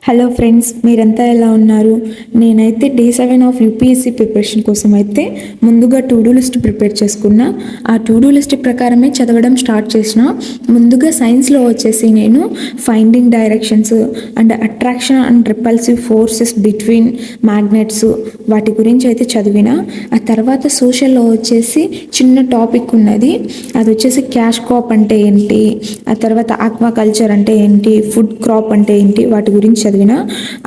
Hello friends, మీరంతా ఎలా ఉన్నారు? నేనైతే డే 7 ఆఫ్ యూపీఎస్సీ ప్రిపరేషన్ కోసం అయితే ముందుగా టు డూ లిస్ట్ ప్రిపేర్ చేసుకున్నా. ఆ టు డూ లిస్ట్ ప్రకారమే చదవడం స్టార్ట్ చేసిన. ముందుగా సైన్స్లో వచ్చేసి నేను finding directions and attraction and repulsive forces between magnets వాటి గురించి అయితే చదివిన. ఆ తర్వాత సోషల్లో వచ్చేసి చిన్న టాపిక్ ఉన్నది, అది వచ్చేసి క్యాష్ క్రాప్ అంటే ఏంటి, ఆ తర్వాత ఆక్వా కల్చర్ అంటే ఏంటి, ఫుడ్ క్రాప్ అంటే ఏంటి, వాటి గురించి చదివిన.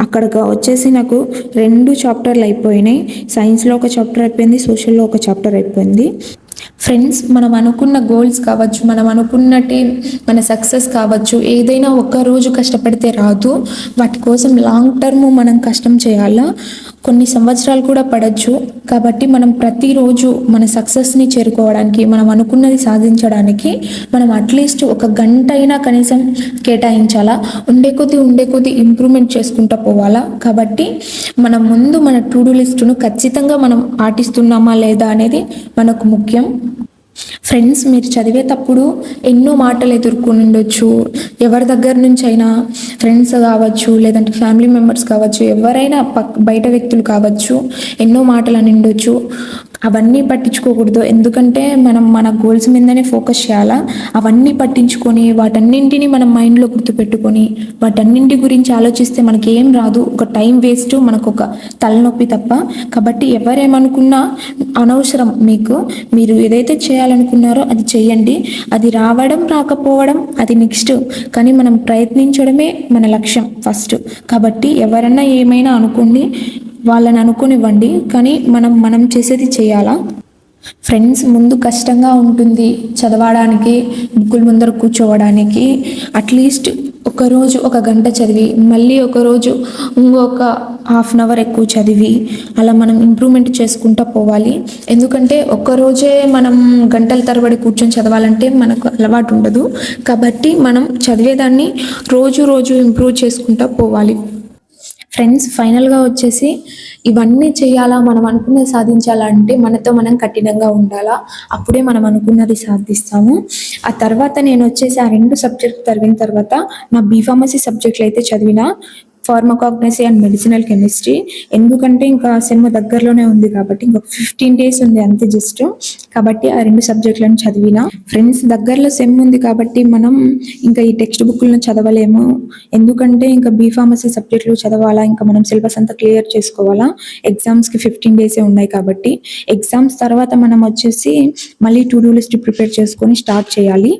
అక్కడ వచ్చేసి నాకు 2 చాప్టర్లు అయిపోయినాయి. సైన్స్లో ఒక చాప్టర్ అయిపోయింది, సోషల్లో ఒక చాప్టర్ అయిపోయింది. ఫ్రెండ్స్, మనం అనుకున్న గోల్స్ కావచ్చు, మనం అనుకున్నట్టు మన సక్సెస్ కావచ్చు, ఏదైనా ఒక్క రోజు కష్టపడితే రాదు. వాటి కోసం లాంగ్ టర్మ్ మనం కష్టం చేయాలా, కొన్ని సంవత్సరాలు కూడా పడవచ్చు. కాబట్టి మనం ప్రతిరోజు మన సక్సెస్ని చేరుకోవడానికి, మనం అనుకున్నది సాధించడానికి మనం అట్లీస్ట్ ఒక గంట అయినా కనీసం కేటాయించాలా. ఉండే కొద్దీ ఇంప్రూవ్మెంట్ చేసుకుంటూ పోవాలా. కాబట్టి మనం ముందు మన టు డూ లిస్టును ఖచ్చితంగా మనం పాటిస్తున్నామా లేదా అనేది మనకు ముఖ్యం. ఫ్రెండ్స్, మీరు చదివేటప్పుడు ఎన్నో మాటలు ఎదుర్కొని ఉండొచ్చు. ఎవరి దగ్గర నుంచి అయినా, ఫ్రెండ్స్ కావచ్చు, లేదంటే ఫ్యామిలీ మెంబర్స్ కావచ్చు, ఎవరైనా బయట వ్యక్తులు కావచ్చు, ఎన్నో మాటలు అని ఉండొచ్చు. అవన్నీ పట్టించుకోకూడదు. ఎందుకంటే మనం మన గోల్స్ మీదనే ఫోకస్ చేయాలా. అవన్నీ పట్టించుకొని వాటన్నింటినీ మనం మైండ్లో గుర్తుపెట్టుకొని వాటన్నింటి గురించి ఆలోచిస్తే మనకి ఏం రాదు. ఒక టైం వేస్ట్, మనకు ఒక తలనొప్పి తప్ప. కాబట్టి ఎవరేమనుకున్నా అనవసరం. మీరు ఏదైతే చేయాలనుకున్నారో అది చేయండి. అది రావడం రాకపోవడం అది నెక్స్ట్, కానీ మనం ప్రయత్నించడమే మన లక్ష్యం ఫస్ట్. కాబట్టి ఎవరన్నా ఏమైనా అనుకోండి, వాళ్ళని అనుకోనివ్వండి, కానీ మనం చేసేది చేయాలా. ఫ్రెండ్స్, ముందు కష్టంగా ఉంటుంది చదవడానికి, బుక్కుల ముందర కూర్చోవడానికి. అట్లీస్ట్ ఒకరోజు 1 గంట చదివి, మళ్ళీ ఒకరోజు ఇంకొక హాఫ్ అన్ అవర్ ఎక్కువ చదివి, అలా మనం ఇంప్రూవ్మెంట్ చేసుకుంటూ పోవాలి. ఎందుకంటే ఒక్కరోజే మనం గంటల తరబడి కూర్చొని చదవాలంటే మనకు అలవాటు ఉండదు. కాబట్టి మనం చదివేదాన్ని రోజు ఇంప్రూవ్ చేసుకుంటూ పోవాలి. ఫ్రెండ్స్, ఫైనల్గా వచ్చేసి ఇవన్నీ చేయాలా, మనం అనుకున్నది సాధించాలంటే మనతో మనం కఠినంగా ఉండాలా. అప్పుడే మనం అనుకున్నది సాధిస్తాము. ఆ తర్వాత నేను వచ్చేసి ఆ 2 సబ్జెక్ట్ చదివిన తర్వాత నా బీఫార్మసీ సబ్జెక్టులు అయితే చదివిన, ఫార్మకాగ్నసీ అండ్ మెడిసినల్ కెమిస్ట్రీ. ఎందుకంటే ఇంకా సెమ్ దగ్గరలోనే ఉంది కాబట్టి ఇంకొక 15 days ఉంది అంతే జస్ట్. కాబట్టి ఆ 2 సబ్జెక్టులను చదివిన. ఫ్రెండ్స్, దగ్గరలో సెమ్ ఉంది కాబట్టి మనం ఇంకా ఈ టెక్స్ట్ బుక్లను చదవలేము. ఎందుకంటే ఇంకా బీఫార్మసీ సబ్జెక్టులు చదవాలా, ఇంకా మనం సిలబస్ అంతా క్లియర్ చేసుకోవాలా. ఎగ్జామ్స్కి 15 days ఉన్నాయి కాబట్టి ఎగ్జామ్స్ తర్వాత మనం వచ్చేసి మళ్ళీ టు డూ లిస్ట్ ప్రిపేర్ చేసుకొని స్టార్ట్ చేయాలి.